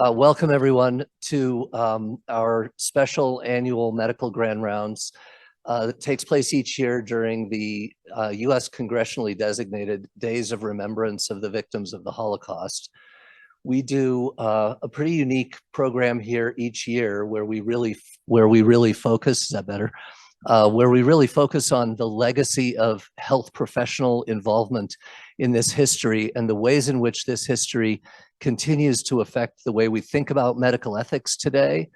Welcome everyone to our special annual medical grand rounds that takes place each year during the US congressionally designated Days of Remembrance of the Victims of the Holocaust. We do a pretty unique program here each year where we really focus, is that better? Where we really focus on the legacy of health professional involvement in this history and the ways in which this history continues to affect the way we think about medical ethics today.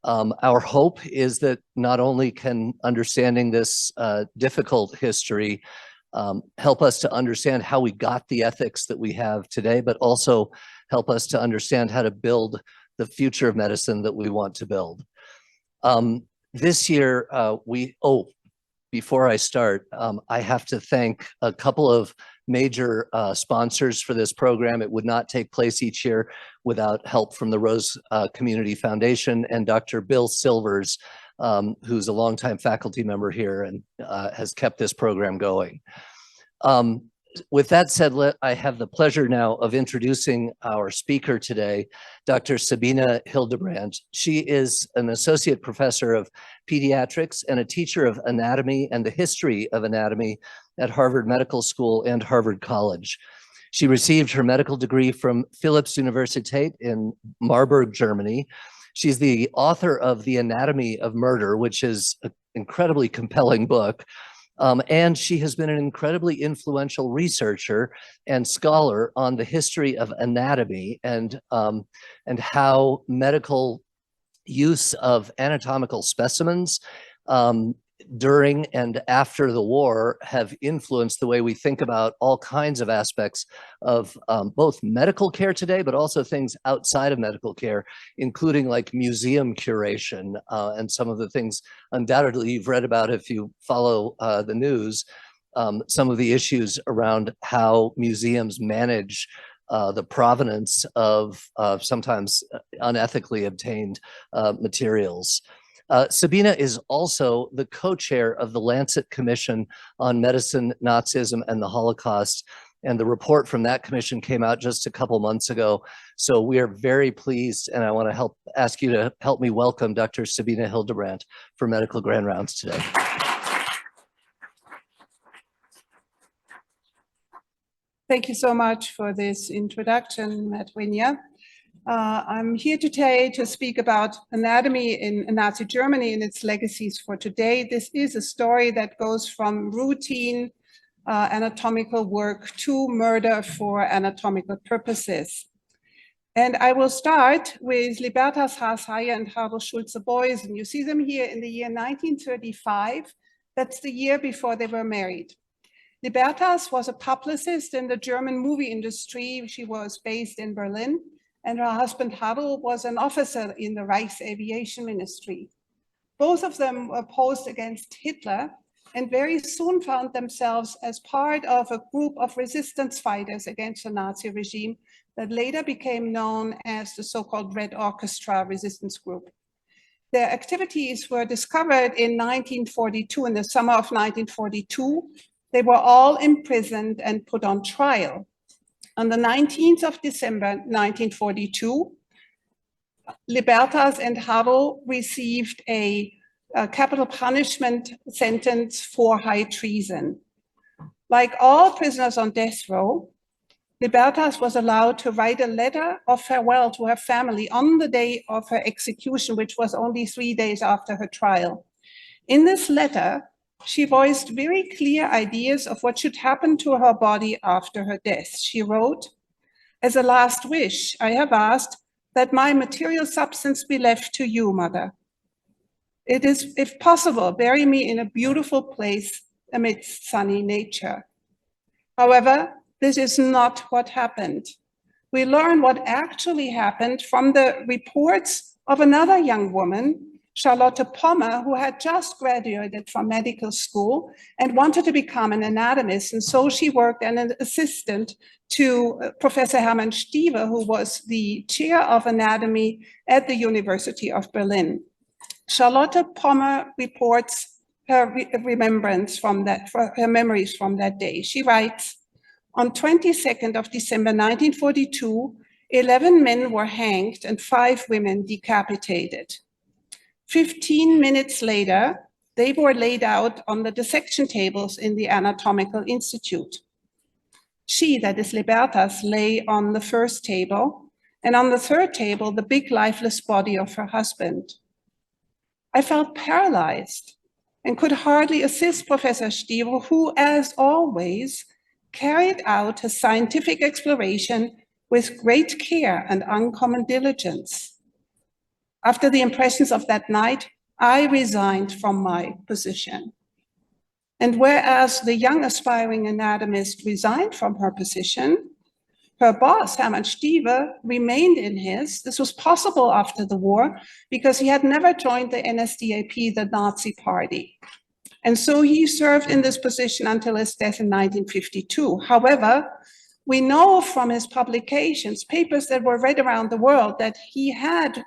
Our hope is that not only can understanding this difficult history help us to understand how we got the ethics that we have today, but also help us to understand how to build the future of medicine that we want to build. This year, before I start, I have to thank a couple of major sponsors for this program. It would not take place each year without help from the Rose Community Foundation and Dr. Bill Silvers, who's a longtime faculty member here and has kept this program going. With that said, I have the pleasure now of introducing our speaker today, Dr. Sabine Hildebrandt. She is an associate professor of pediatrics and a teacher of anatomy and the history of anatomy at Harvard Medical School and Harvard College. She received her medical degree from Philipps Universität in Marburg, Germany. She's the author of The Anatomy of Murder, which is an incredibly compelling book. And she has been an incredibly influential researcher and scholar on the history of anatomy and how medical use of anatomical specimens during and after the war have influenced the way we think about all kinds of aspects of both medical care today, but also things outside of medical care, including like museum curation and some of the things undoubtedly you've read about if you follow the news, some of the issues around how museums manage the provenance of sometimes unethically obtained materials. Sabine is also the co-chair of the Lancet Commission on Medicine, Nazism, and the Holocaust. And the report from that commission came out just a couple months ago. So we are very pleased, and I want to ask you to help me welcome Dr. Sabine Hildebrandt for Medical Grand Rounds today. Thank you so much for this introduction, Madwinia. I'm here today to speak about anatomy in Nazi Germany and its legacies for today. This is a story that goes from routine anatomical work to murder for anatomical purposes. And I will start with Libertas Haas-Heyer and Harold Schulze-Beuys. And you see them here in the year 1935. That's the year before they were married. Libertas was a publicist in the German movie industry. She was based in Berlin. And her husband Harold was an officer in the Reichsaviation Ministry. Both of them were opposed against Hitler and very soon found themselves as part of a group of resistance fighters against the Nazi regime that later became known as the so-called Red Orchestra resistance group. Their activities were discovered in 1942, in the summer of 1942. They were all imprisoned and put on trial. On the 19th of December, 1942, Libertas and Harold received a capital punishment sentence for high treason. Like all prisoners on death row, Libertas was allowed to write a letter of farewell to her family on the day of her execution, which was only 3 days after her trial. In this letter, she voiced very clear ideas of what should happen to her body after her death. She wrote, "As a last wish, I have asked that my material substance be left to you, Mother. It is, if possible, bury me in a beautiful place amidst sunny nature." However, this is not what happened. We learn what actually happened from the reports of another young woman, Charlotte Pommer, who had just graduated from medical school and wanted to become an anatomist. And so she worked as an assistant to Professor Hermann Stiewe, who was the chair of anatomy at the University of Berlin. Charlotte Pommer reports her memories from that day. She writes, "On 22nd of December 1942, 11 men were hanged and 5 women decapitated. 15 minutes later, they were laid out on the dissection tables in the Anatomical Institute. She, that is Libertas, lay on the first table, and on the third table, the big lifeless body of her husband. I felt paralyzed and could hardly assist Professor Stivo, who, as always, carried out his scientific exploration with great care and uncommon diligence. After the impressions of that night, I resigned from my position. And whereas the young aspiring anatomist resigned from her position, her boss, Hermann Stieve, remained in his. This was possible after the war because he had never joined the NSDAP, the Nazi party. And so he served in this position until his death in 1952. However, we know from his publications, papers that were read around the world, that he had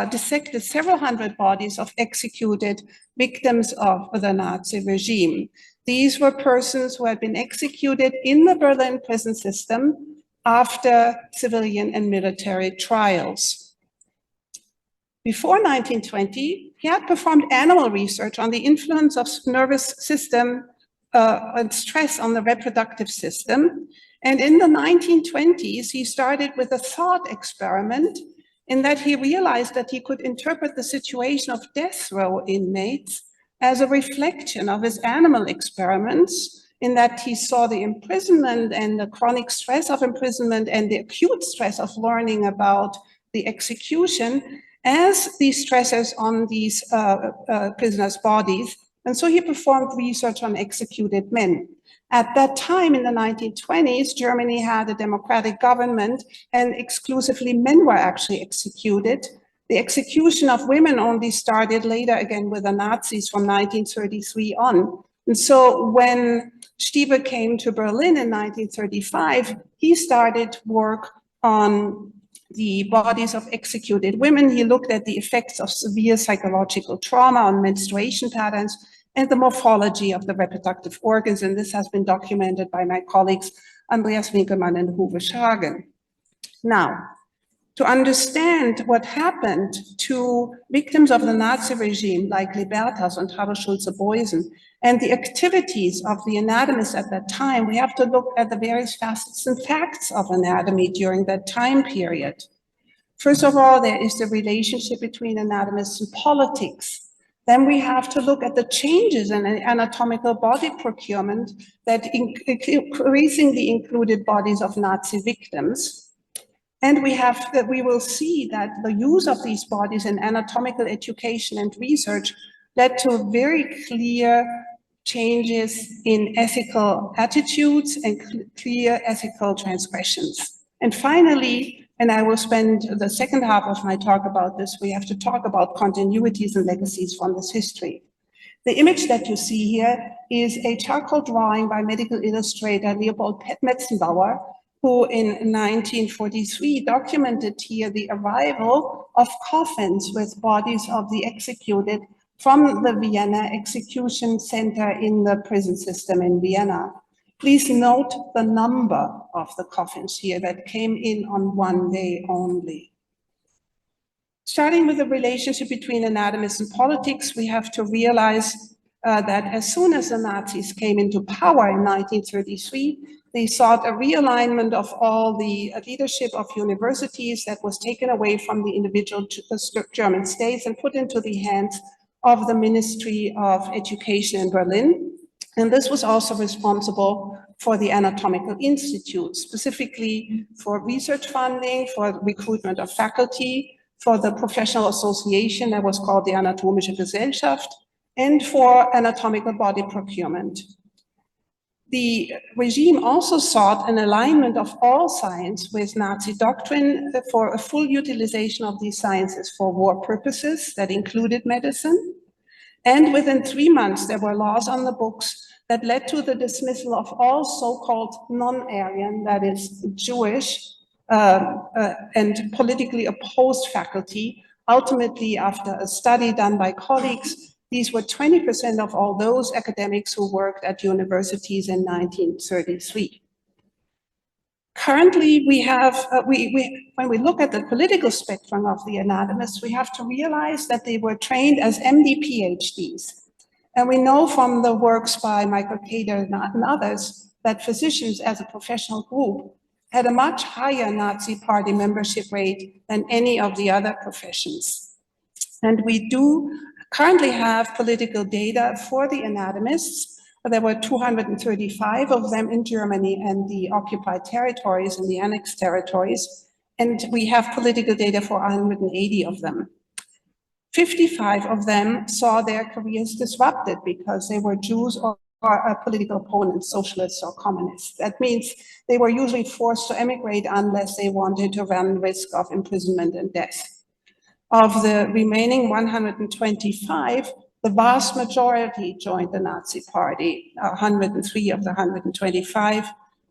dissected several hundred bodies of executed victims of the Nazi regime. These were persons who had been executed in the Berlin prison system after civilian and military trials. Before 1920, he had performed animal research on the influence of nervous system and stress on the reproductive system. And in the 1920s, he started with a thought experiment in that he realized that he could interpret the situation of death row inmates as a reflection of his animal experiments, in that he saw the imprisonment and the chronic stress of imprisonment and the acute stress of learning about the execution as these stressors on these prisoners' bodies. And so he performed research on executed men. At that time, in the 1920s, Germany had a democratic government and exclusively men were actually executed. The execution of women only started later again with the Nazis from 1933 on. And so when Stieve came to Berlin in 1935, he started work on the bodies of executed women. He looked at the effects of severe psychological trauma on menstruation patterns and the morphology of the reproductive organs. And this has been documented by my colleagues, Andreas Winkelmann and Uwe Schagen. Now, to understand what happened to victims of the Nazi regime, like Libertas and Harald Schulze-Boysen, and the activities of the anatomists at that time, we have to look at the various facets and facts of anatomy during that time period. First of all, there is the relationship between anatomists and politics. Then we have to look at the changes in anatomical body procurement that increasingly included bodies of Nazi victims. And we will see that the use of these bodies in anatomical education and research led to very clear changes in ethical attitudes and clear ethical transgressions. And finally, and I will spend the second half of my talk about this, we have to talk about continuities and legacies from this history. The image that you see here is a charcoal drawing by medical illustrator Leopold Metzenbauer, who in 1943 documented here the arrival of coffins with bodies of the executed from the Vienna execution center in the prison system in Vienna. Please note the number of the coffins here that came in on one day only. Starting with the relationship between anatomists and politics, we have to realize that as soon as the Nazis came into power in 1933, they sought a realignment of all the leadership of universities that was taken away from the individual German states and put into the hands of the Ministry of Education in Berlin. And this was also responsible for the Anatomical Institute, specifically for research funding, for recruitment of faculty, for the professional association that was called the Anatomische Gesellschaft, and for anatomical body procurement. The regime also sought an alignment of all science with Nazi doctrine for a full utilization of these sciences for war purposes that included medicine. And within 3 months, there were laws on the books that led to the dismissal of all so-called non-Aryan, that is Jewish, and politically opposed faculty. Ultimately, after a study done by colleagues, these were 20% of all those academics who worked at universities in 1933. Currently, we have, when we look at the political spectrum of the anatomists, we have to realize that they were trained as MD PhDs. And we know from the works by Michael Cater and others that physicians as a professional group had a much higher Nazi Party membership rate than any of the other professions. And we do currently have political data for the anatomists. There were 235 of them in Germany and the occupied territories and the annexed territories. And we have political data for 180 of them. 55 of them saw their careers disrupted because they were Jews or political opponents, socialists or communists. That means they were usually forced to emigrate unless they wanted to run risk of imprisonment and death. Of the remaining 125, the vast majority joined the Nazi Party, 103 of the 125.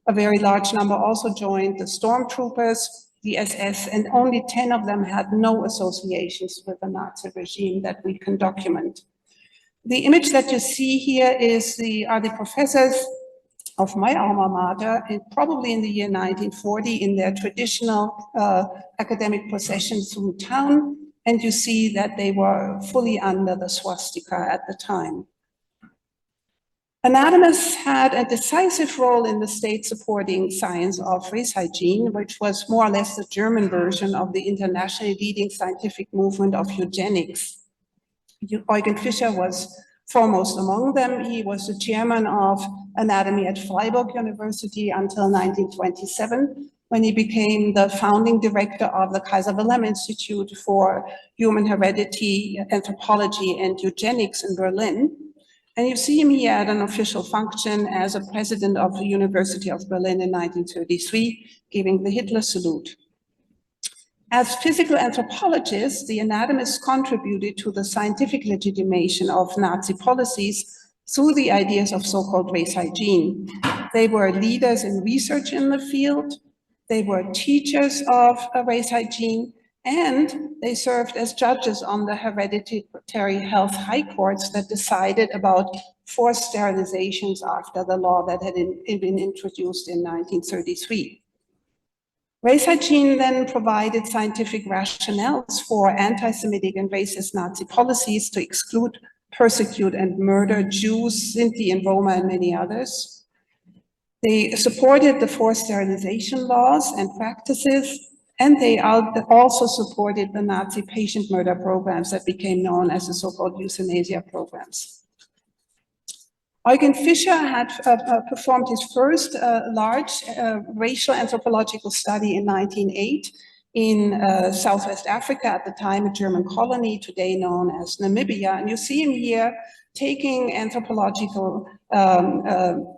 A very large number also joined the stormtroopers, the SS, and only 10 of them had no associations with the Nazi regime that we can document. The image that you see here are the professors of my alma mater, probably in the year 1940, in their traditional academic procession through town. And you see that they were fully under the swastika at the time. Anatomists had a decisive role in the state supporting science of race hygiene, which was more or less the German version of the internationally leading scientific movement of eugenics. Eugen Fischer was foremost among them. He was the chairman of anatomy at Freiburg University until 1927, when he became the founding director of the Kaiser Wilhelm Institute for Human Heredity, Anthropology, and Eugenics in Berlin. And you see him here at an official function as a president of the University of Berlin in 1933, giving the Hitler salute. As physical anthropologists, the anatomists contributed to the scientific legitimation of Nazi policies through the ideas of so-called race hygiene. They were leaders in research in the field, they were teachers of race hygiene, and they served as judges on the hereditary health high courts that decided about forced sterilizations after the law that had been introduced in 1933. Race hygiene then provided scientific rationales for anti-Semitic and racist Nazi policies to exclude, persecute, and murder Jews, Sinti, and Roma, and many others. They supported the forced sterilization laws and practices, and they also supported the Nazi patient murder programs that became known as the so-called euthanasia programs. Eugen Fischer had performed his first large racial anthropological study in 1908 in Southwest Africa, at the time a German colony, today known as Namibia. And you see him here taking anthropological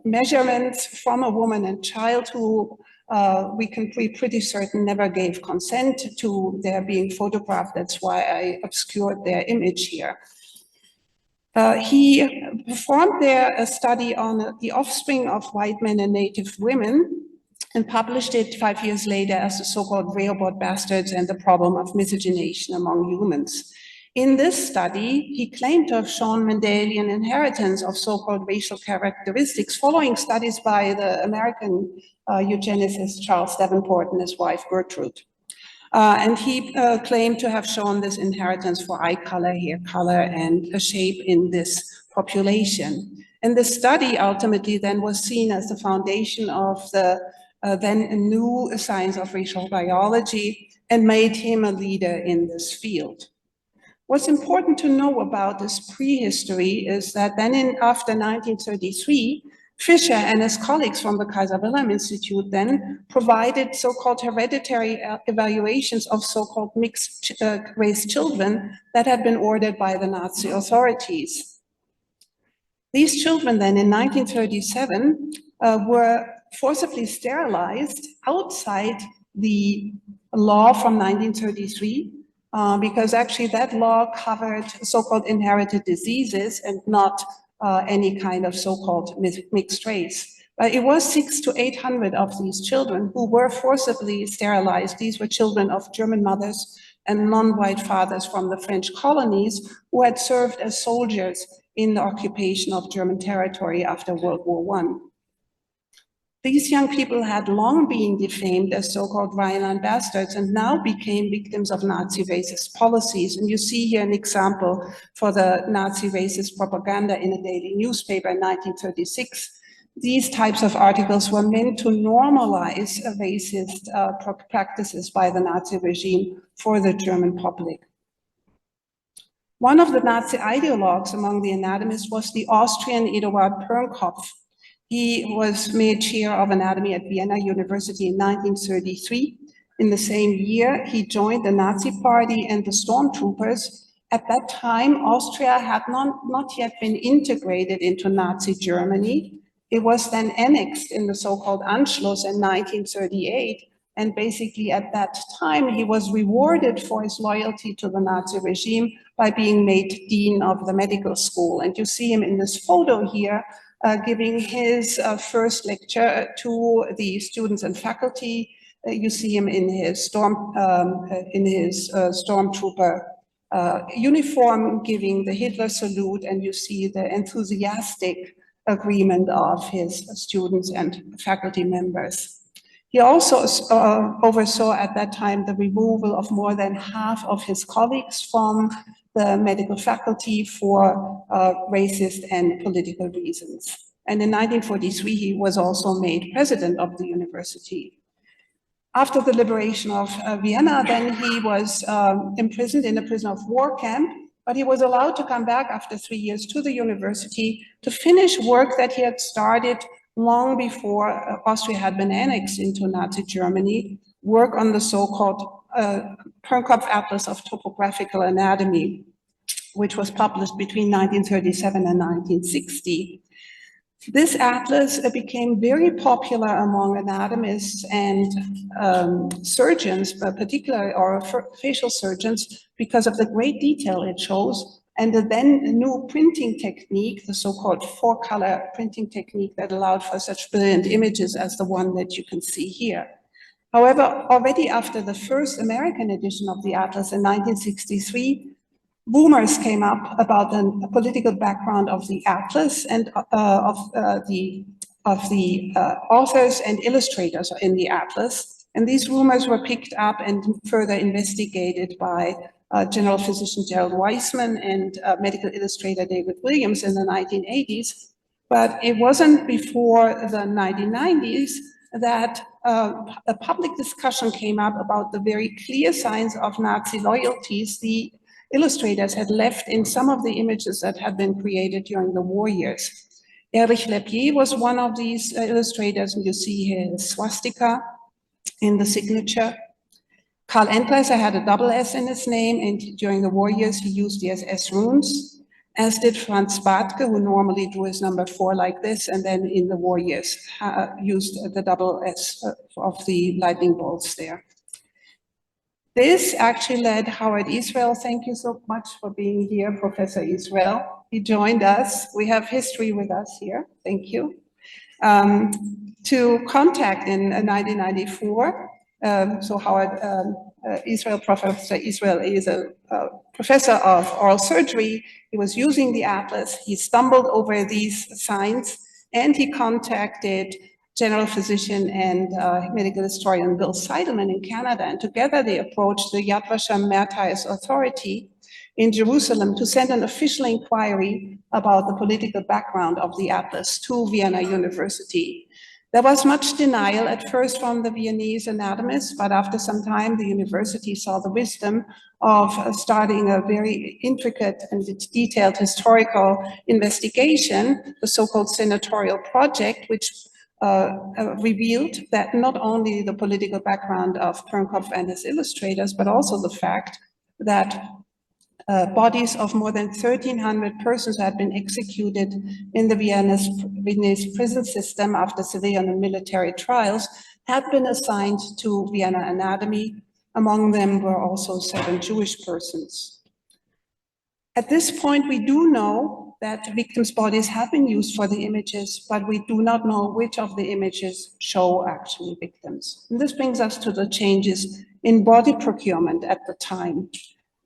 measurements from a woman and child who we can be pretty certain never gave consent to their being photographed. That's why I obscured their image here. He performed there a study on the offspring of white men and native women and published it 5 years later as the so-called Rehoboth bastards and the problem of miscegenation among humans. In this study, he claimed to have shown Mendelian inheritance of so-called racial characteristics following studies by the American eugenicist Charles Davenport and his wife Gertrude. And he claimed to have shown this inheritance for eye color, hair color, and a shape in this population. And the study ultimately then was seen as the foundation of the then new science of racial biology and made him a leader in this field. What's important to know about this prehistory is that then after 1933, Fischer and his colleagues from the Kaiser Wilhelm Institute then provided so-called hereditary evaluations of so-called mixed race children that had been ordered by the Nazi authorities. These children then in 1937 were forcibly sterilized outside the law from 1933 because actually that law covered so-called inherited diseases and not any kind of so-called mixed race. It was 600 to 800 of these children who were forcibly sterilized. These were children of German mothers and non-white fathers from the French colonies who had served as soldiers in the occupation of German territory after World War I. These young people had long been defamed as so-called Rhineland bastards and now became victims of Nazi racist policies. And you see here an example for the Nazi racist propaganda in a daily newspaper in 1936. These types of articles were meant to normalize racist practices by the Nazi regime for the German public. One of the Nazi ideologues among the anatomists was the Austrian Eduard Pernkopf. He was made chair of anatomy at Vienna University in 1933. In the same year, he joined the Nazi Party and the stormtroopers. At that time, Austria had not yet been integrated into Nazi Germany. It was then annexed in the so-called Anschluss in 1938. And basically at that time, he was rewarded for his loyalty to the Nazi regime by being made dean of the medical school. And you see him in this photo here, giving his first lecture to the students and faculty. You see him in his stormtrooper uniform, giving the Hitler salute, and you see the enthusiastic agreement of his students and faculty members. He also oversaw at that time the removal of more than half of his colleagues from the medical faculty for racist and political reasons. And in 1943, he was also made president of the university. After the liberation of Vienna, then he was imprisoned in a prisoner of war camp, but he was allowed to come back after 3 years to the university to finish work that he had started long before Austria had been annexed into Nazi Germany, work on the so-called Pernkopf Atlas of Topographical Anatomy, which was published between 1937 and 1960. This atlas became very popular among anatomists and surgeons, particularly facial surgeons, because of the great detail it shows, and the then new printing technique, the so-called four-color printing technique that allowed for such brilliant images as the one that you can see here. However, already after the first American edition of the atlas in 1963, rumors came up about the political background of the atlas and of the authors and illustrators in the atlas. And these rumors were picked up and further investigated by General Physician Gerald Weissman and medical illustrator David Williams in the 1980s. But it wasn't before the 1990s that a public discussion came up about the very clear signs of Nazi loyalties the illustrators had left in some of the images that had been created during the war years. Erich Lepier was one of these illustrators, and you see his swastika in the signature. Karl Endreiser had a double S in his name, and during the war years he used the SS runes, as did Franz Badke, who normally drew his number 4 like this, and then in the war years used the double S of the lightning bolts there. This actually led Howard Israel, thank you so much for being here, Professor Israel. He joined us, we have history with us here, thank you, to contact in 1994. So Howard Israel, Professor Israel is a professor of oral surgery. He was using the atlas, he stumbled over these signs, and he contacted general physician and medical historian Bill Seidelman in Canada, and together they approached the Yad Vashem Martyrs Authority in Jerusalem to send an official inquiry about the political background of the atlas to Vienna University. There was much denial at first from the Viennese anatomists, but after some time the university saw the wisdom of starting a very intricate and detailed historical investigation, the so-called senatorial project, which revealed that not only the political background of Pernkopf and his illustrators, but also the fact that bodies of more than 1,300 persons who had been executed in the Viennese prison system after civilian and military trials had been assigned to Vienna Anatomy. Among them were also 7 Jewish persons. At this point, we do know that victims' bodies have been used for the images, but we do not know which of the images show actually victims. And this brings us to the changes in body procurement at the time.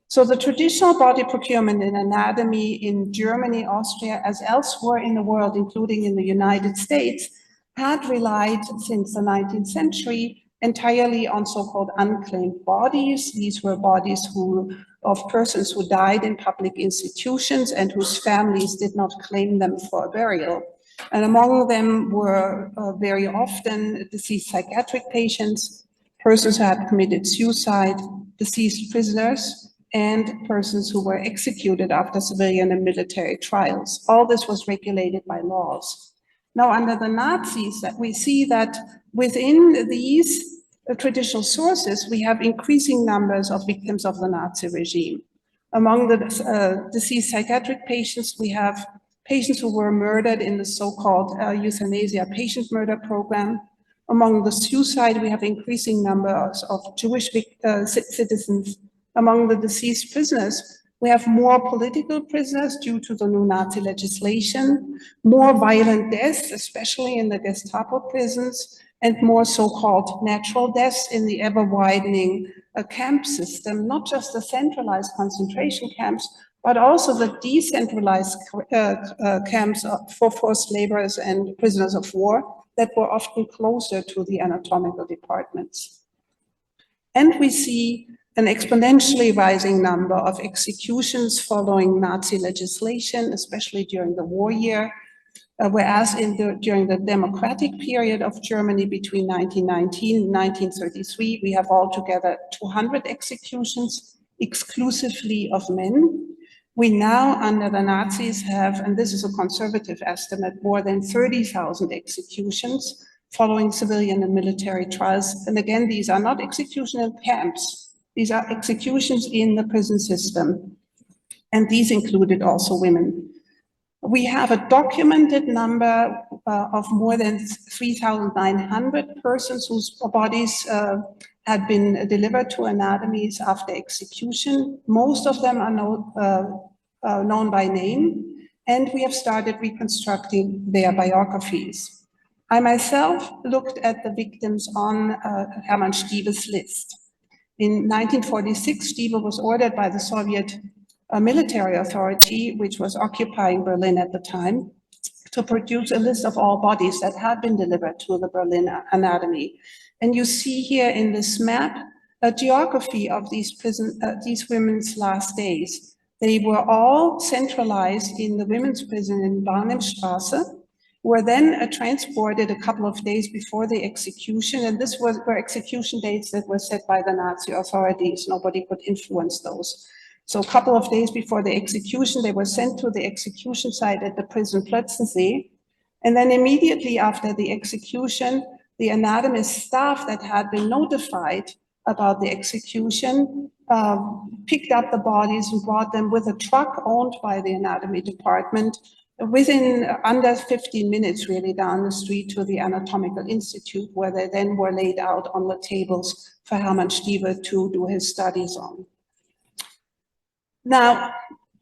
So the traditional body procurement in anatomy in Germany, Austria, as elsewhere in the world, including in the United States, had relied since the 19th century entirely on so-called unclaimed bodies. These were bodies of persons who died in public institutions and whose families did not claim them for burial. And among them were very often deceased psychiatric patients, persons who had committed suicide, deceased prisoners, and persons who were executed after civilian and military trials. All this was regulated by laws. Now, under the Nazis, that we see that within these traditional sources, we have increasing numbers of victims of the Nazi regime. Among the deceased psychiatric patients, we have patients who were murdered in the so-called euthanasia patient murder program. Among the suicide, we have increasing numbers of Jewish citizens. Among the deceased prisoners, we have more political prisoners due to the new Nazi legislation, more violent deaths, especially in the Gestapo prisons, and more so-called natural deaths in the ever-widening camp system, not just the centralized concentration camps, but also the decentralized camps for forced laborers and prisoners of war that were often closer to the anatomical departments. And we see an exponentially rising number of executions following Nazi legislation, especially during the war year, whereas during the democratic period of Germany between 1919 and 1933, we have altogether 200 executions exclusively of men. We now, under the Nazis, have, and this is a conservative estimate, more than 30,000 executions following civilian and military trials. And again, these are not execution in camps. These are executions in the prison system. And these included also women. We have a documented number of more than 3,900 persons whose bodies had been delivered to anatomies after execution. Most of them are known by name, and we have started reconstructing their biographies. I myself looked at the victims on Hermann Stiebe's list. In 1946, Stiebe was ordered by the Soviet military authority, which was occupying Berlin at the time, to produce a list of all bodies that had been delivered to the Berlin anatomy. And you see here in this map a geography of these women's last days. They were all centralized in the women's prison in Barnimstrasse, were then transported a couple of days before the execution. And this were execution dates that were set by the Nazi authorities. Nobody could influence those. So a couple of days before the execution, they were sent to the execution site at the prison Plötzensee. And then immediately after the execution, the anatomist staff that had been notified about the execution picked up the bodies and brought them with a truck owned by the anatomy department within under 15 minutes really down the street to the Anatomical Institute, where they then were laid out on the tables for Hermann Stiebe to do his studies on. Now,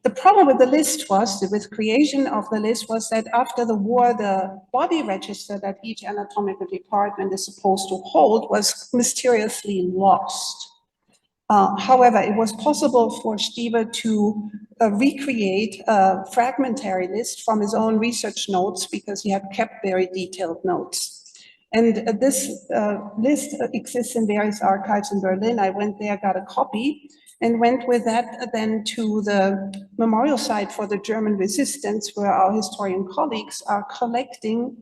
the problem with the list was, with creation of the list, was that after the war, the body register that each anatomical department is supposed to hold was mysteriously lost. However, it was possible for Stiebe to recreate a fragmentary list from his own research notes because he had kept very detailed notes. And this list exists in various archives in Berlin. I went there, got a copy, and went with that then to the memorial site for the German resistance, where our historian colleagues are collecting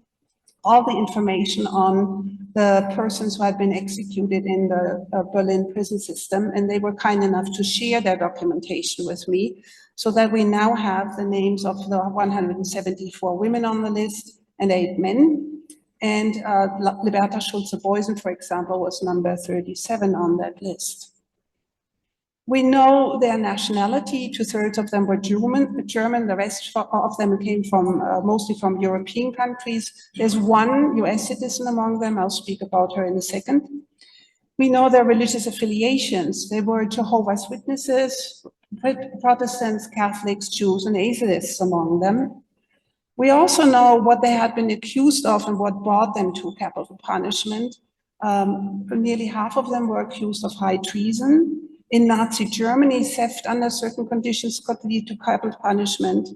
all the information on the persons who had been executed in the Berlin prison system. And they were kind enough to share their documentation with me, so that we now have the names of the 174 women on the list and 8 men. And Liberta Schulze-Beusen, for example, was number 37 on that list. We know their nationality. 2/3 of them were German. The rest of them came from mostly from European countries. There's one US citizen among them. I'll speak about her in a second. We know their religious affiliations. They were Jehovah's Witnesses, Protestants, Catholics, Jews, and atheists among them. We also know what they had been accused of and what brought them to capital punishment. Nearly half of them were accused of high treason. In Nazi Germany, theft under certain conditions could lead to capital punishment.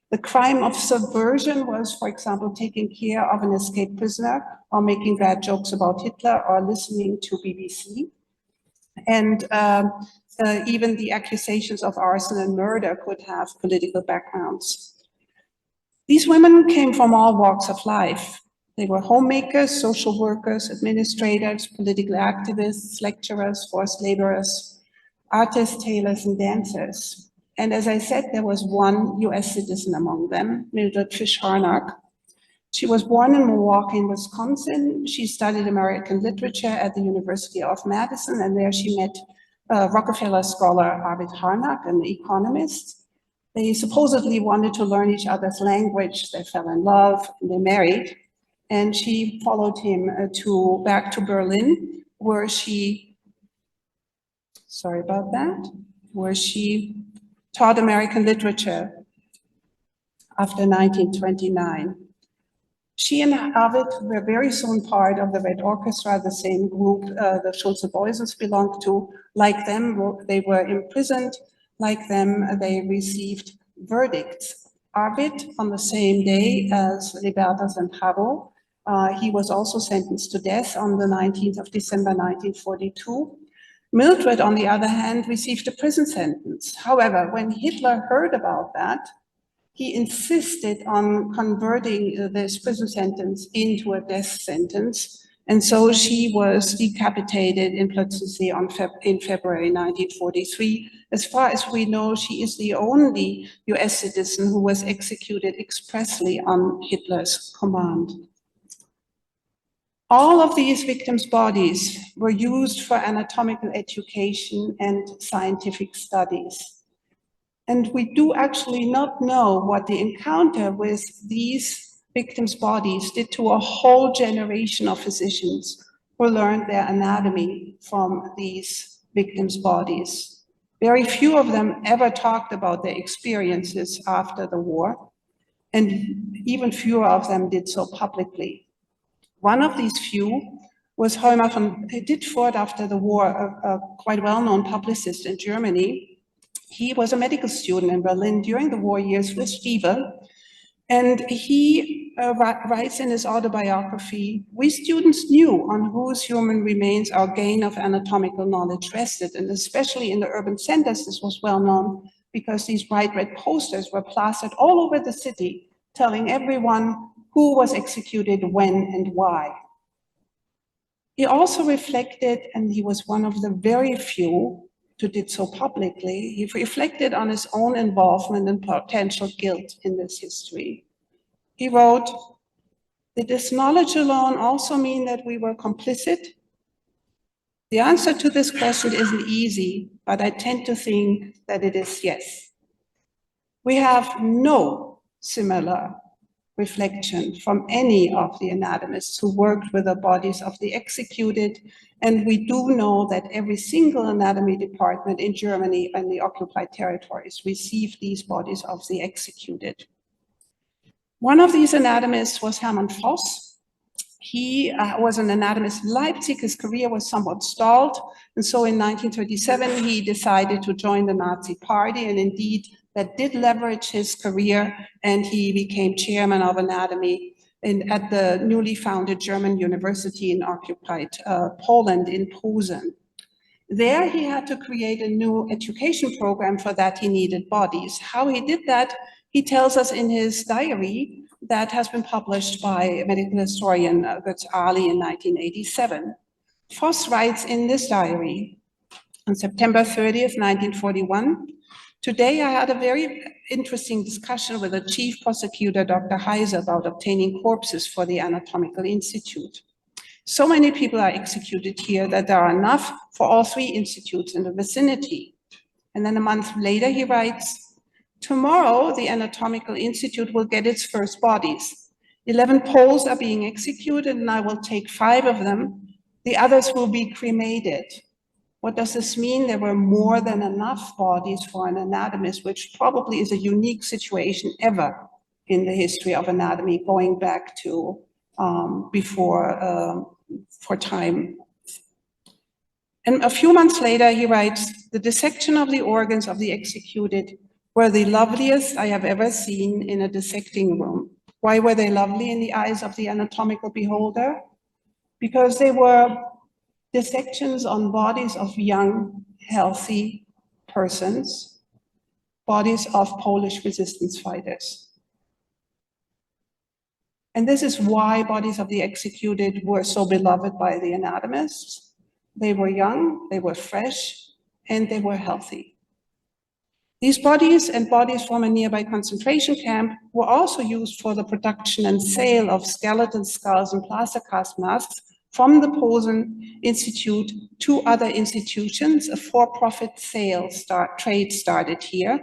The crime of subversion was, for example, taking care of an escaped prisoner or making bad jokes about Hitler or listening to BBC. And even the accusations of arson and murder could have political backgrounds. These women came from all walks of life. They were homemakers, social workers, administrators, political activists, lecturers, forced laborers, artists, tailors, and dancers. And as I said, there was one US citizen among them, Mildred Fish Harnack. She was born in Milwaukee, Wisconsin. She studied American literature at the University of Madison, and there she met Rockefeller scholar Arvid Harnack, an economist. They supposedly wanted to learn each other's language. They fell in love, and they married. And she followed him back to Berlin, where she, where she taught American literature after 1929. She and Arvid were very soon part of the Red Orchestra, the same group the Schulze-Boisens belonged to. Like them, they were imprisoned. Like them, they received verdicts. Arvid, on the same day as Libertas and Harro, he was also sentenced to death on the 19th of December, 1942. Mildred, on the other hand, received a prison sentence. However, when Hitler heard about that, he insisted on converting this prison sentence into a death sentence. And so she was decapitated in Plötzensee in February 1943. As far as we know, she is the only US citizen who was executed expressly on Hitler's command. All of these victims' bodies were used for anatomical education and scientific studies. And we do actually not know what the encounter with these victims' bodies did to a whole generation of physicians who learned their anatomy from these victims' bodies. Very few of them ever talked about their experiences after the war, and even fewer of them did so publicly. One of these few was Heumer von Dittfurt after the war, a quite well-known publicist in Germany. He was a medical student in Berlin during the war years with Stieve, and he writes in his autobiography, "We students knew on whose human remains our gain of anatomical knowledge rested, and especially in the urban centers this was well known because these bright red posters were plastered all over the city, telling everyone who was executed, when, and why." He also reflected, and he was one of the very few who did so publicly, he reflected on his own involvement and potential guilt in this history. He wrote, "Did this knowledge alone also mean that we were complicit? The answer to this question isn't easy, but I tend to think that it is yes. We have no similar reflection from any of the anatomists who worked with the bodies of the executed, and we do know that every single anatomy department in Germany and the occupied territories received these bodies of the executed." One of these anatomists was Hermann Voss. He was an anatomist in Leipzig. His career was somewhat stalled, and so in 1937 he decided to join the Nazi Party, and indeed that did leverage his career, and he became chairman of anatomy at the newly founded German university in occupied Poland in Posen. There he had to create a new education program. For that he needed bodies. How he did that, he tells us in his diary that has been published by medical historian Götz Ali in 1987. Voss writes in this diary, on September 30th, 1941, "Today I had a very interesting discussion with the chief prosecutor, Dr. Heiser, about obtaining corpses for the Anatomical Institute. So many people are executed here that there are enough for all 3 institutes in the vicinity." And then a month later he writes, "Tomorrow the Anatomical Institute will get its first bodies. 11 Poles are being executed and I will take 5 of them. The others will be cremated." What does this mean? There were more than enough bodies for an anatomist, which probably is a unique situation ever in the history of anatomy, going back to for time. And a few months later, he writes, "The dissection of the organs of the executed were the loveliest I have ever seen in a dissecting room. Why were they lovely in the eyes of the anatomical beholder? Because they were dissections on bodies of young, healthy persons, bodies of Polish resistance fighters. And this is why bodies of the executed were so beloved by the anatomists. They were young, they were fresh, and they were healthy. These bodies and bodies from a nearby concentration camp were also used for the production and sale of skeleton skulls and plaster cast masks from the Posen Institute to other institutions. A for-profit trade started here.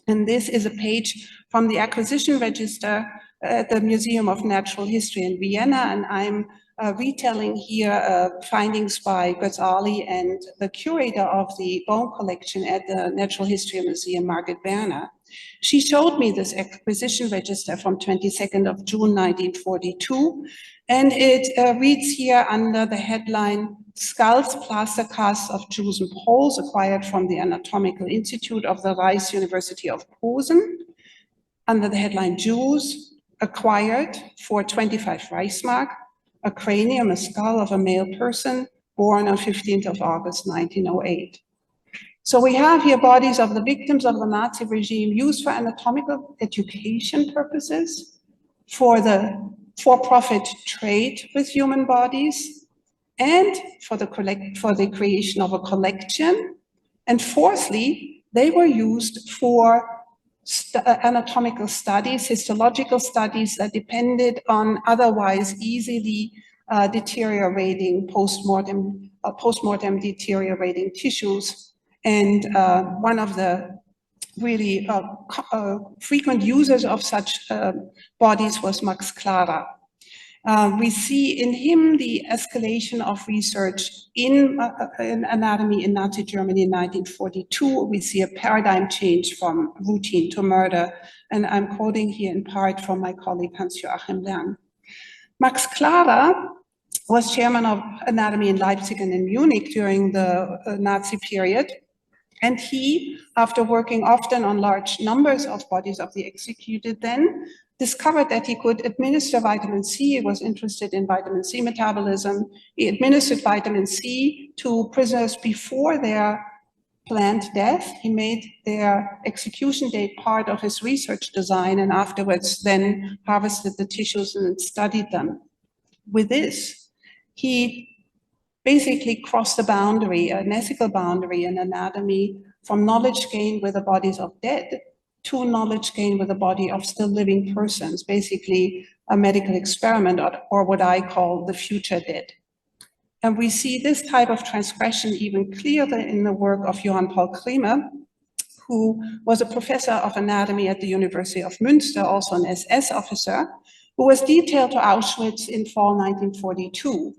And this is a page from the acquisition register at the Museum of Natural History in Vienna, and I'm retelling here findings by Götz and the curator of the bone collection at the Natural History Museum, Margit Werner. She showed me this acquisition register from 22nd of June 1942, and it reads here under the headline, "Skulls, plaster casts of Jews and Poles acquired from the Anatomical Institute of the Reichs University of Posen," under the headline, "Jews acquired for 25 Reichsmark, a cranium, a skull of a male person born on 15th of August, 1908. So we have here bodies of the victims of the Nazi regime used for anatomical education purposes, for the for-profit trade with human bodies, and for the creation of a collection. And fourthly, they were used for anatomical studies, histological studies that depended on otherwise easily deteriorating post-mortem deteriorating tissues. And one of the really frequent users of such bodies was Max Clara. We see in him the escalation of research in anatomy in Nazi Germany in 1942. We see a paradigm change from routine to murder. And I'm quoting here in part from my colleague Hans-Joachim Lang. Max Clara was chairman of anatomy in Leipzig and in Munich during the Nazi period. And he, after working often on large numbers of bodies of the executed then, discovered that he could administer vitamin C. He was interested in vitamin C metabolism. He administered vitamin C to prisoners before their planned death. He made their execution date part of his research design, and afterwards then harvested the tissues and studied them. With this, he basically crossed a boundary, an ethical boundary in anatomy, from knowledge gained with the bodies of dead to knowledge gained with the body of still living persons, basically a medical experiment, or what I call the future dead. And we see this type of transgression even clearer in the work of Johann Paul Kremer, who was a professor of anatomy at the University of Münster, also an SS officer, who was detailed to Auschwitz in fall 1942.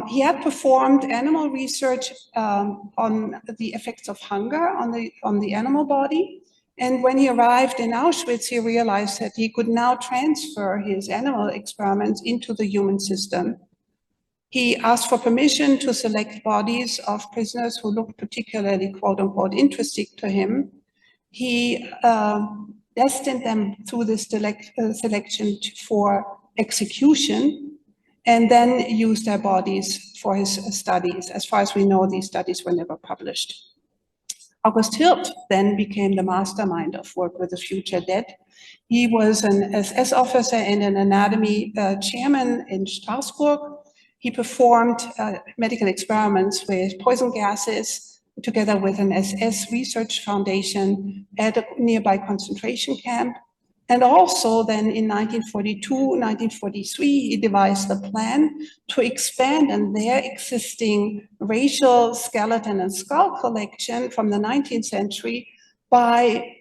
He had performed animal research on the effects of hunger on the animal body. And when he arrived in Auschwitz, he realized that he could now transfer his animal experiments into the human system. He asked for permission to select bodies of prisoners who looked particularly, quote unquote, interesting to him. He destined them through this selection for execution, and then used their bodies for his studies. As far as we know, these studies were never published. August Hirt then became the mastermind of work with the future dead. He was an SS officer and an anatomy chairman in Strasbourg. He performed medical experiments with poison gases together with an SS research foundation at a nearby concentration camp. And also then in 1942, 1943, he devised a plan to expand on their existing racial skeleton and skull collection from the 19th century by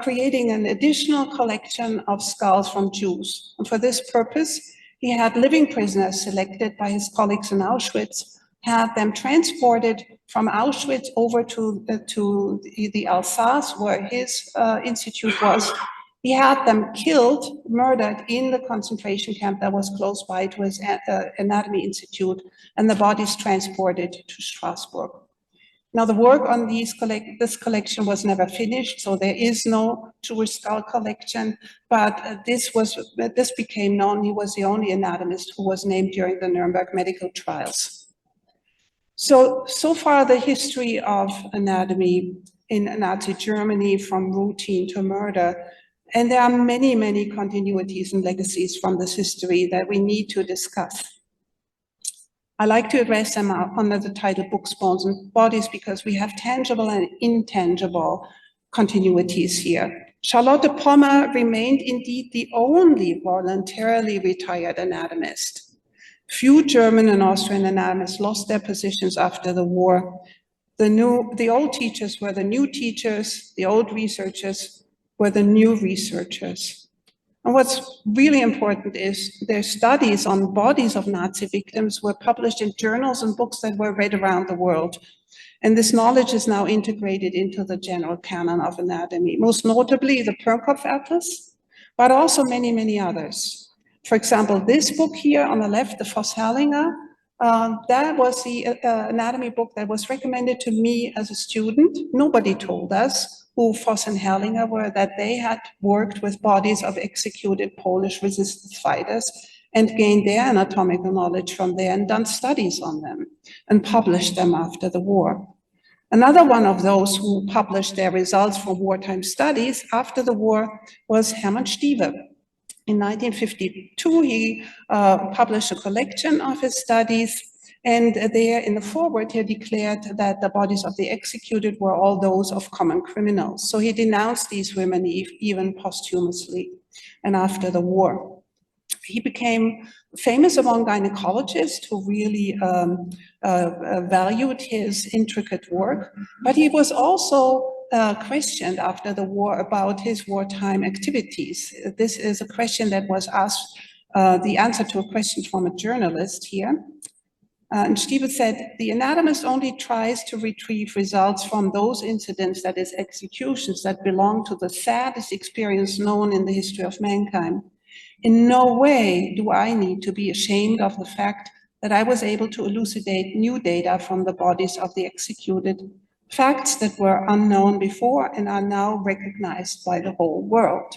creating an additional collection of skulls from Jews. And for this purpose, he had living prisoners selected by his colleagues in Auschwitz, had them transported from Auschwitz over to the Alsace, where his institute was. He had them killed, murdered in the concentration camp that was close by to his anatomy institute, and the bodies transported to Strasbourg. Now, the work on this collection was never finished, so there is no Jewish skull collection, but this became known. He was the only anatomist who was named during the Nuremberg medical trials. So far the history of anatomy in Nazi Germany, from routine to murder, and there are many, many continuities and legacies from this history that we need to discuss. I like to address them under the title Books, Bones, and Bodies because we have tangible and intangible continuities here. Charlotte Pommer remained indeed the only voluntarily retired anatomist. Few German and Austrian anatomists lost their positions after the war. The old teachers were the new teachers, the old researchers were the new researchers. And what's really important is their studies on bodies of Nazi victims were published in journals and books that were read around the world. And this knowledge is now integrated into the general canon of anatomy, most notably the Pernkopf Atlas, but also many, many others. For example, this book here on the left, the Voss-Herrlinger, that was the anatomy book that was recommended to me as a student. Nobody told us who Voss and Herrlinger were, that they had worked with bodies of executed Polish resistance fighters and gained their anatomical knowledge from there and done studies on them and published them after the war. Another one of those who published their results from wartime studies after the war was Hermann Stieve. In 1952, he published a collection of his studies, and there in the foreword, he declared that the bodies of the executed were all those of common criminals. So he denounced these women even posthumously and after the war. He became famous among gynecologists who really valued his intricate work, but he was also questioned after the war about his wartime activities. This is a question that was asked, the answer to a question from a journalist here. And Stieve said, the anatomist only tries to retrieve results from those incidents, that is, executions, that belong to the saddest experience known in the history of mankind. In no way do I need to be ashamed of the fact that I was able to elucidate new data from the bodies of the executed, facts that were unknown before and are now recognized by the whole world.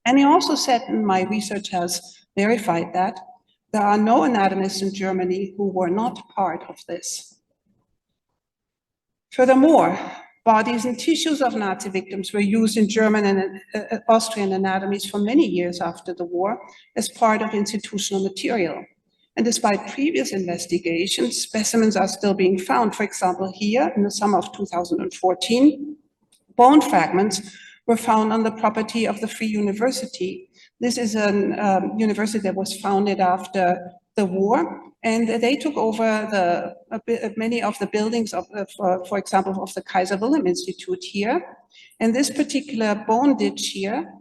And he also said, and my research has verified that, there are no anatomists in Germany who were not part of this. Furthermore, bodies and tissues of Nazi victims were used in German and Austrian anatomies for many years after the war as part of institutional material. And despite previous investigations, specimens are still being found. For example, here in the summer of 2014, bone fragments were found on the property of the Free University. This is a university that was founded after the war, and they took over many of the buildings of, for example, of the Kaiser Wilhelm Institute here. And this particular bone ditch here,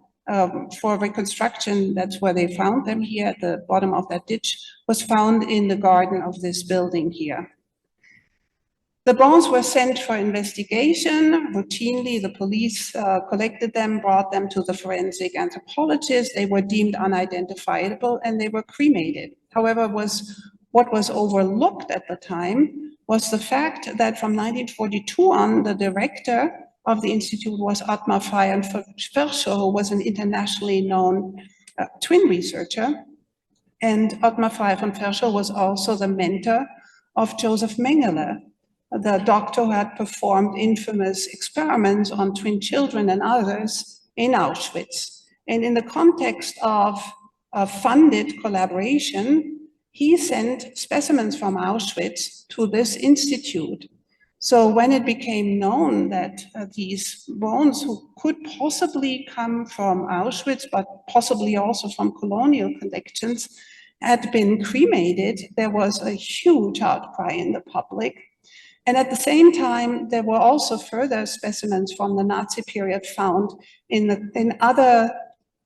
for reconstruction, that's where they found them here at the bottom of that ditch, was found in the garden of this building here. The bones were sent for investigation. Routinely, the police collected them, brought them to the forensic anthropologist. They were deemed unidentifiable and they were cremated. However, what was overlooked at the time was the fact that from 1942 on, the director of the institute was Ottmar von Verschow, who was an internationally known twin researcher. And Ottmar von Verschow was also the mentor of Joseph Mengele, the doctor who had performed infamous experiments on twin children and others in Auschwitz. And in the context of a funded collaboration, he sent specimens from Auschwitz to this institute. So when it became known that these bones could possibly come from Auschwitz, but possibly also from colonial collections, had been cremated, there was a huge outcry in the public. And at the same time, there were also further specimens from the Nazi period found in other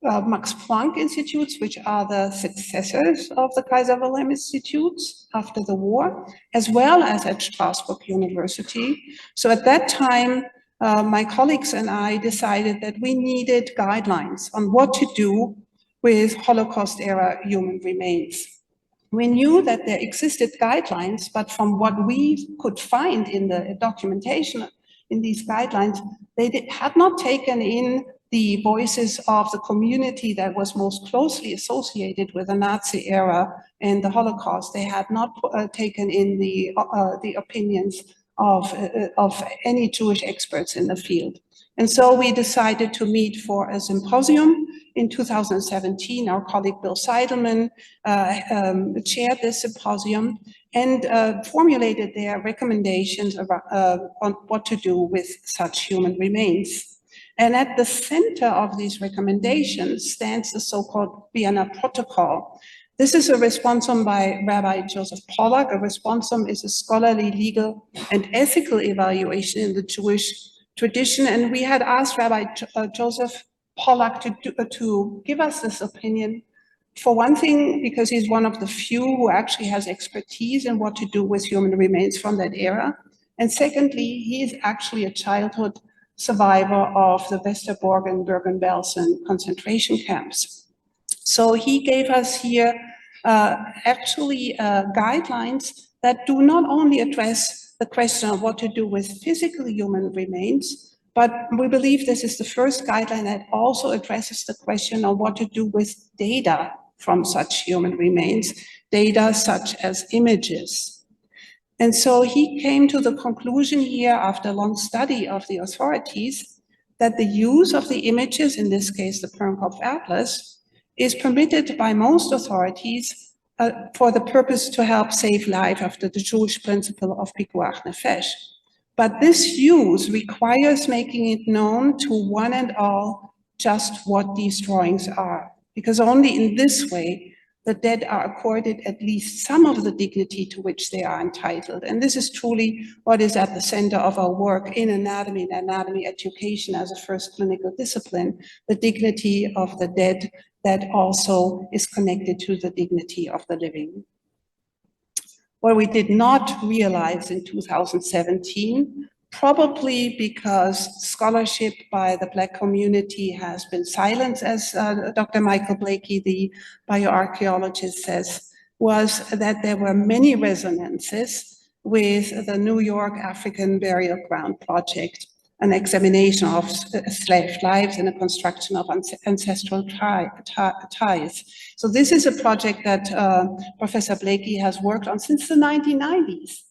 Max Planck institutes, which are the successors of the Kaiser Wilhelm Institutes after the war, as well as at Strasbourg University. So at that time, my colleagues and I decided that we needed guidelines on what to do with Holocaust-era human remains. we knew that there existed guidelines, but from what we could find in the documentation in these guidelines, they had not taken in the voices of the community that was most closely associated with the Nazi era and the Holocaust. They had not taken in the opinions of any Jewish experts in the field. And so we decided to meet for a symposium in 2017. Our colleague Bill Seidelman chaired this symposium and formulated their recommendations about, on what to do with such human remains. And at the center of these recommendations stands the so-called Vienna Protocol. This is a responsum by Rabbi Joseph Pollack. A responsum is a scholarly, legal, and ethical evaluation in the Jewish tradition. And we had asked Rabbi Joseph Pollack to give us this opinion. For one thing, because he's one of the few who actually has expertise in what to do with human remains from that era. And secondly, he is actually a childhood survivor of the Westerbork and Bergen-Belsen concentration camps. So he gave us here guidelines that do not only address the question of what to do with physical human remains, but we believe this is the first guideline that also addresses the question of what to do with data from such human remains, data such as images. And so he came to the conclusion here, after a long study of the authorities, that the use of the images, in this case the Pernkopf Atlas, is permitted by most authorities for the purpose to help save life after the Jewish principle of pikuach nefesh. But this use requires making it known to one and all just what these drawings are, because only in this way the dead are accorded at least some of the dignity to which they are entitled. And this is truly what is at the center of our work in anatomy and anatomy education as a first clinical discipline, the dignity of the dead that also is connected to the dignity of the living. What we did not realize in 2017, probably because scholarship by the Black community has been silenced, as Dr. Michael Blakey, the bioarchaeologist, says, was that there were many resonances with the New York African Burial Ground Project, an examination of slave lives and a construction of ancestral ties. So this is a project that Professor Blakey has worked on since the 1990s.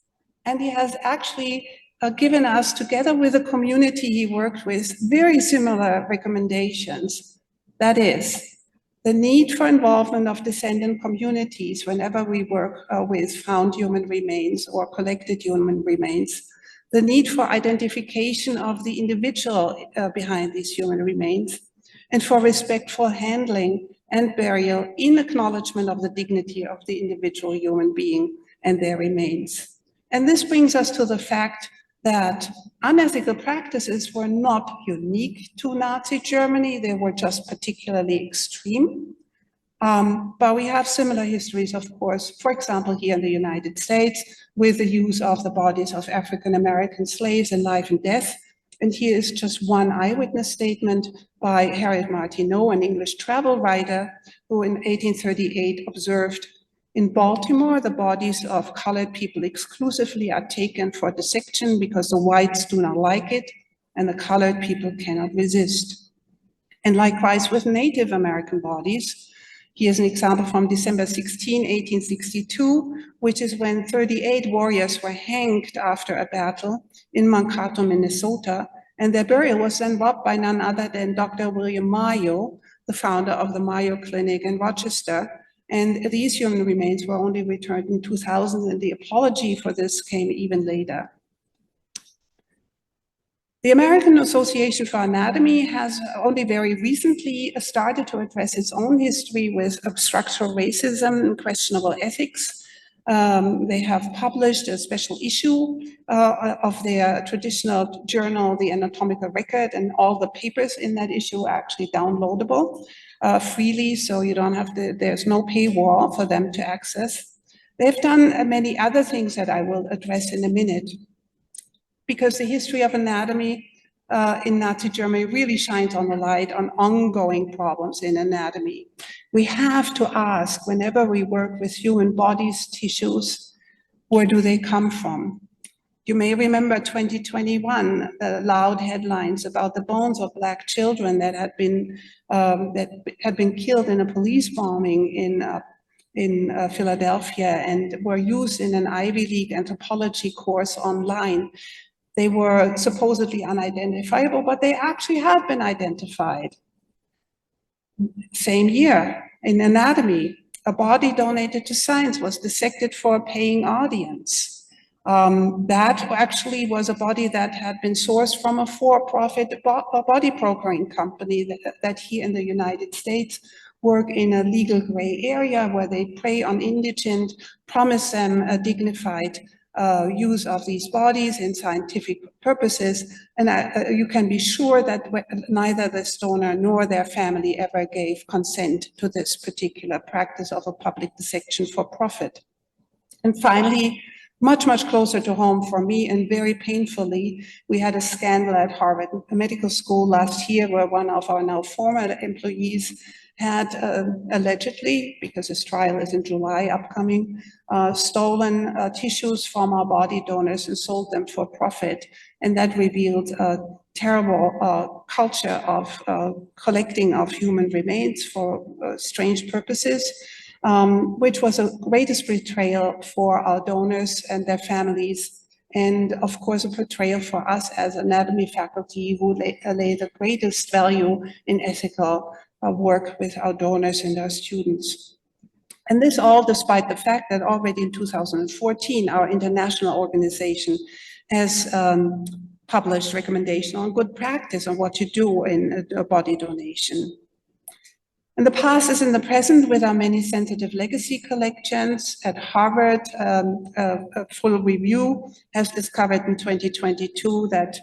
And he has actually given us, together with the community he worked with, very similar recommendations. That is, the need for involvement of descendant communities whenever we work with found human remains or collected human remains, the need for identification of the individual behind these human remains, and for respectful handling and burial in acknowledgement of the dignity of the individual human being and their remains. And this brings us to the fact that unethical practices were not unique to Nazi Germany, they were just particularly extreme. But we have similar histories, of course, for example, here in the United States, with the use of the bodies of African-American slaves in life and death. And here is just one eyewitness statement by Harriet Martineau, an English travel writer, who in 1838 observed, "In Baltimore, the bodies of colored people exclusively are taken for dissection because the whites do not like it and the colored people cannot resist." And likewise with Native American bodies. Here's an example from December 16, 1862, which is when 38 warriors were hanged after a battle in Mankato, Minnesota, and their burial was then robbed by none other than Dr. William Mayo, the founder of the Mayo Clinic in Rochester. And these human remains were only returned in 2000, and the apology for this came even later. The American Association for Anatomy has only very recently started to address its own history with structural racism and questionable ethics. They have published a special issue of their traditional journal, the Anatomical Record, and all the papers in that issue are actually downloadable freely, so you don't have to, there's no paywall for them to access. They've done many other things that I will address in a minute, because the history of anatomy in Nazi Germany really shines on the light on ongoing problems in anatomy. We have to ask, whenever we work with human bodies, tissues, where do they come from? You may remember 2021, the loud headlines about the bones of Black children that had been killed in a police bombing in Philadelphia and were used in an Ivy League anthropology course online. They were supposedly unidentifiable, but they actually have been identified. Same year, in anatomy, a body donated to science was dissected for a paying audience. That actually was a body that had been sourced from a for-profit body brokering company that here in the United States work in a legal gray area where they prey on indigent, promise them a dignified use of these bodies in scientific purposes. And you can be sure that neither this donor nor their family ever gave consent to this particular practice of a public dissection for profit. And finally, much, much closer to home for me and very painfully, we had a scandal at Harvard Medical School last year where one of our now former employees had allegedly, because his trial is in July upcoming, stolen tissues from our body donors and sold them for profit. And that revealed a terrible culture of collecting of human remains for strange purposes. Which was a greatest betrayal for our donors and their families, and of course a betrayal for us as anatomy faculty who lay the greatest value in ethical work with our donors and our students. And this all despite the fact that already in 2014, our international organization has published recommendations on good practice on what to do in a body donation. And the past is in the present with our many sensitive legacy collections. At Harvard, a full review has discovered in 2022 that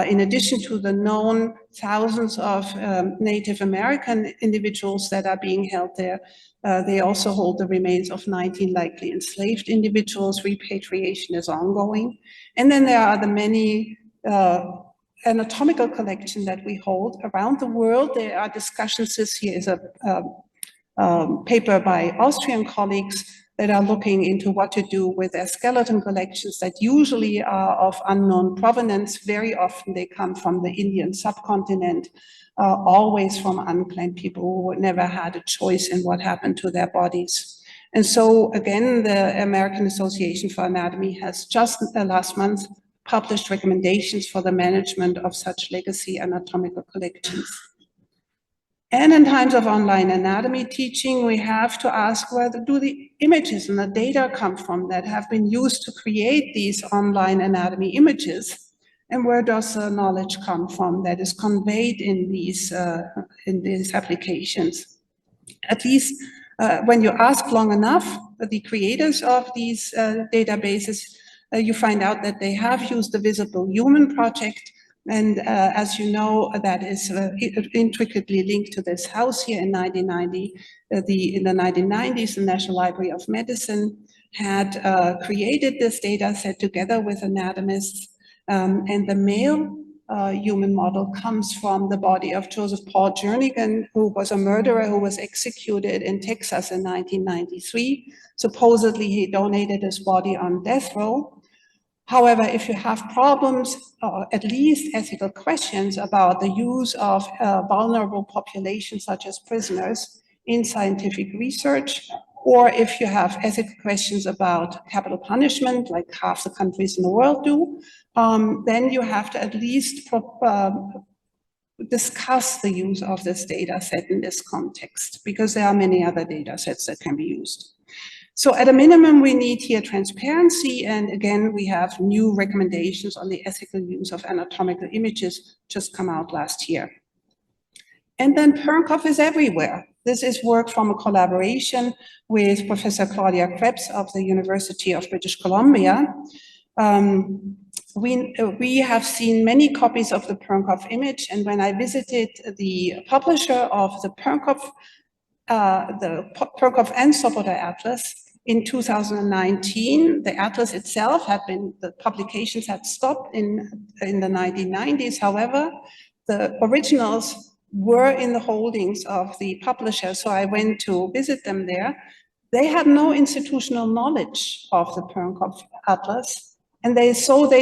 in addition to the known thousands of Native American individuals that are being held there, they also hold the remains of 19 likely enslaved individuals. Repatriation is ongoing. And then there are the many anatomical collection that we hold around the world. There are discussions. This year is a paper by Austrian colleagues that are looking into what to do with their skeleton collections that usually are of unknown provenance. Very often they come from the Indian subcontinent, always from unclaimed people who never had a choice in what happened to their bodies. And so again, the American Association for Anatomy has just last month published recommendations for the management of such legacy anatomical collections. And in times of online anatomy teaching, we have to ask where do the images and the data come from that have been used to create these online anatomy images, and where does the knowledge come from that is conveyed in these applications. At least when you ask long enough, the creators of these databases, you find out that they have used the Visible Human project. And as you know, that is intricately linked to this house here in 1990. In the 1990s, the National Library of Medicine had created this data set together with anatomists. And the male human model comes from the body of Joseph Paul Jernigan, who was a murderer who was executed in Texas in 1993. Supposedly, he donated his body on death row. However, if you have problems, or at least ethical questions about the use of vulnerable populations such as prisoners in scientific research, or if you have ethical questions about capital punishment, like half the countries in the world do, then you have to at least discuss the use of this data set in this context, because there are many other data sets that can be used. So at a minimum, we need here transparency. And again, we have new recommendations on the ethical use of anatomical images just come out last year. And then Pernkopf is everywhere. This is work from a collaboration with Professor Claudia Krebs of the University of British Columbia. We have seen many copies of the Pernkopf image. And when I visited the publisher of the Pernkopf and Soboda Atlas in 2019. The atlas itself the publications had stopped in the 1990s. However, the originals were in the holdings of the publisher. So I went to visit them there. They had no institutional knowledge of the Pernkopf Atlas. And they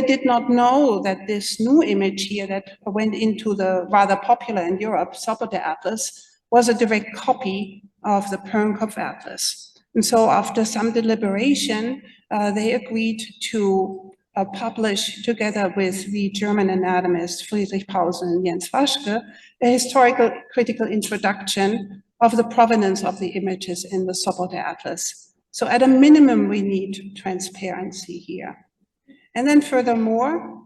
did not know that this new image here that went into the rather popular in Europe, Sobote Atlas, was a direct copy of the Pernkopf Atlas. And so after some deliberation, they agreed to publish, together with the German anatomists Friedrich Paulsen and Jens Waschke, a historical critical introduction of the provenance of the images in the Sobote Atlas. So at a minimum, we need transparency here. And then furthermore,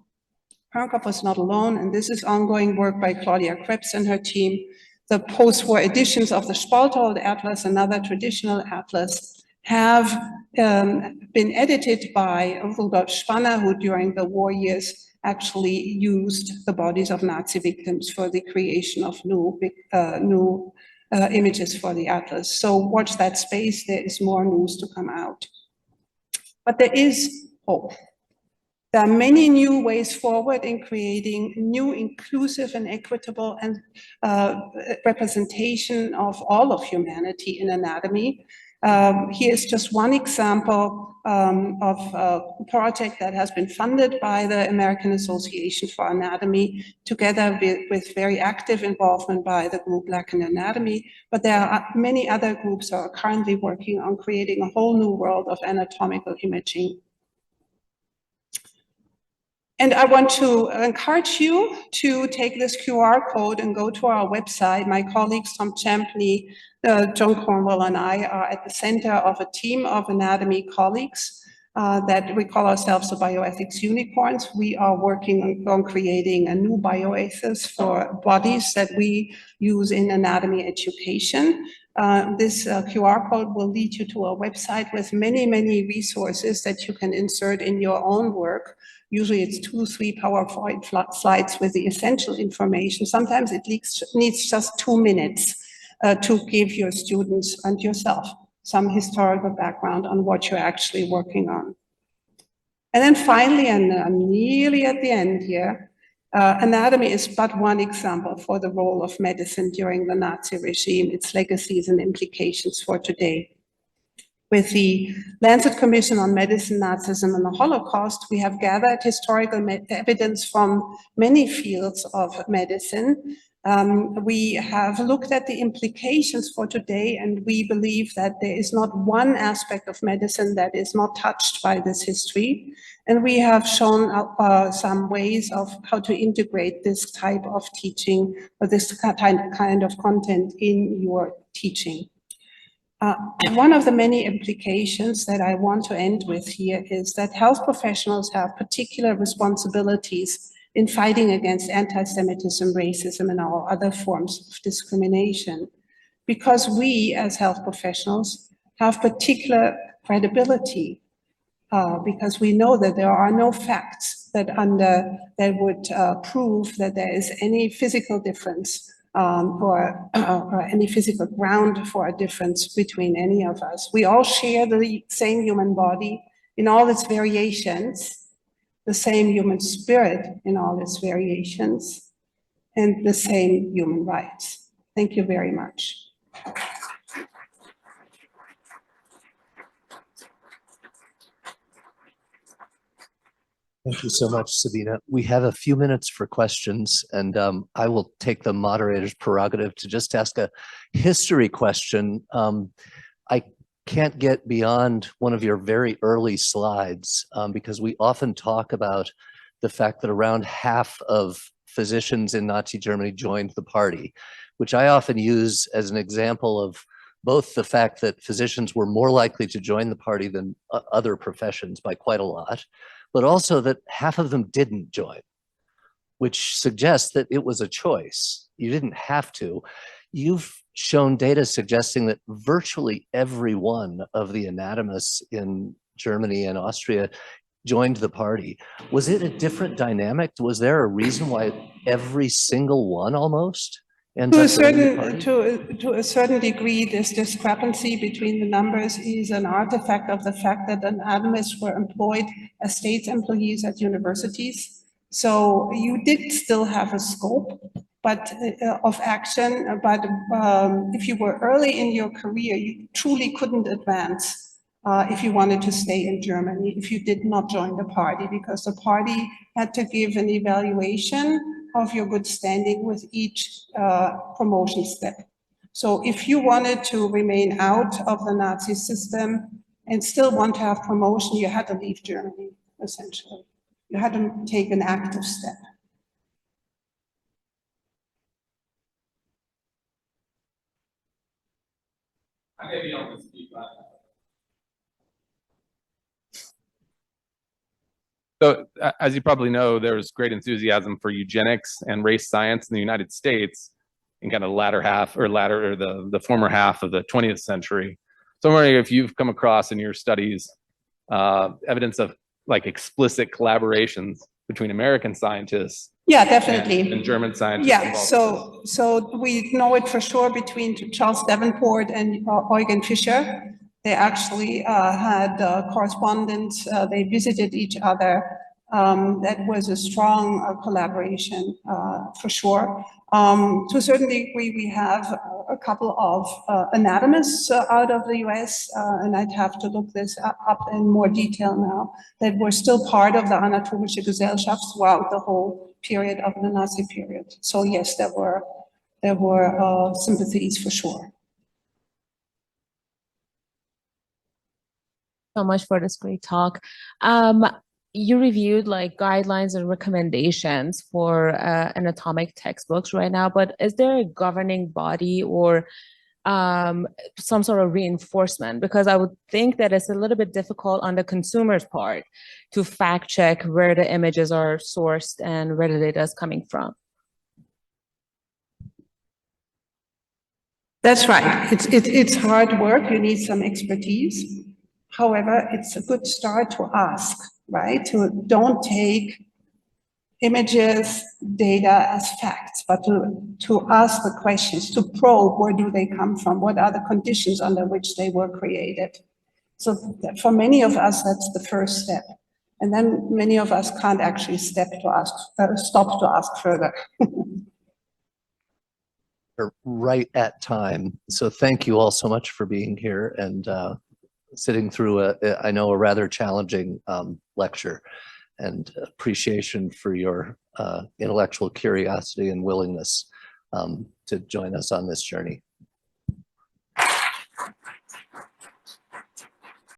Pernkopf was not alone, and this is ongoing work by Claudia Krebs and her team. The post-war editions of the Spalthold Atlas, another traditional atlas, have been edited by Rudolf Spanner, who during the war years actually used the bodies of Nazi victims for the creation of new images for the atlas. So watch that space, there is more news to come out. But there is hope. There are many new ways forward in creating new inclusive and equitable and representation of all of humanity in anatomy. Here's just one example of a project that has been funded by the American Association for Anatomy, together with very active involvement by the group Black in Anatomy. But there are many other groups that are currently working on creating a whole new world of anatomical imaging. And I want to encourage you to take this QR code and go to our website. My colleagues Tom Champney, John Cornwell, and I are at the center of a team of anatomy colleagues that we call ourselves the Bioethics Unicorns. We are working on creating a new bioethics for bodies that we use in anatomy education. This QR code will lead you to a website with many, many resources that you can insert in your own work. Usually it's 2-3 PowerPoint slides with the essential information. Sometimes it needs just 2 minutes to give your students and yourself some historical background on what you're actually working on. And then finally, and I'm nearly at the end here, anatomy is but one example for the role of medicine during the Nazi regime, its legacies and implications for today. With the Lancet Commission on Medicine, Nazism, and the Holocaust, we have gathered historical evidence from many fields of medicine. We have looked at the implications for today, and we believe that there is not one aspect of medicine that is not touched by this history. And we have shown some ways of how to integrate this type of teaching or this kind of content in your teaching. One of the many implications that I want to end with here is that health professionals have particular responsibilities in fighting against anti-Semitism, racism, and all other forms of discrimination, because we as health professionals have particular credibility, because we know that there are no facts that would prove that there is any physical difference or any physical ground for a difference between any of us. We all share the same human body in all its variations, the same human spirit in all its variations, and the same human rights. Thank you very much. Thank you so much, Sabine. We have a few minutes for questions, and I will take the moderator's prerogative to just ask a history question. I can't get beyond one of your very early slides because we often talk about the fact that around half of physicians in Nazi Germany joined the party, which I often use as an example of both the fact that physicians were more likely to join the party than other professions by quite a lot, but also that half of them didn't join, which suggests that it was a choice. You didn't have to. You've shown data suggesting that virtually every one of the anatomists in Germany and Austria joined the party. Was it a different dynamic? Was there a reason why every single one almost ends up joining the party? To a certain degree, this discrepancy between the numbers is an artifact of the fact that anatomists were employed as state employees at universities. So you did still have a scope, of action. But if you were early in your career, you truly couldn't advance if you wanted to stay in Germany, if you did not join the party, because the party had to give an evaluation of your good standing with each promotion step. So if you wanted to remain out of the Nazi system and still want to have promotion, you had to leave Germany, essentially. You had to take an active step. I may be on this speak, but so, as you probably know, there was great enthusiasm for eugenics and race science in the United States in kind of the former half of the 20th century. So I'm wondering if you've come across in your studies evidence of like explicit collaborations between American scientists. Yeah, definitely. And German scientists. Yeah, so we know it for sure between Charles Davenport and Eugen Fischer. They actually had correspondence, they visited each other. That was a strong collaboration for sure. To a certain degree, we have a couple of anatomists out of the US, and I'd have to look this up in more detail now, that were still part of the Anatomische Gesellschaft throughout the whole period of the Nazi period. So yes, there were sympathies for sure. So much for this great talk. You reviewed like guidelines and recommendations for anatomic textbooks right now, but is there a governing body or some sort of reinforcement? Because I would think that it's a little bit difficult on the consumer's part to fact check where the images are sourced and where the data is coming from. That's right. It's hard work. You need some expertise. However, it's a good start to ask, right? To don't take images, data as facts, but to ask the questions, to probe where do they come from? What are the conditions under which they were created? So for many of us, that's the first step. And then many of us can't actually stop to ask further. We're right at time. So thank you all so much for being here and sitting through I know a rather challenging lecture, and appreciation for your intellectual curiosity and willingness to join us on this journey.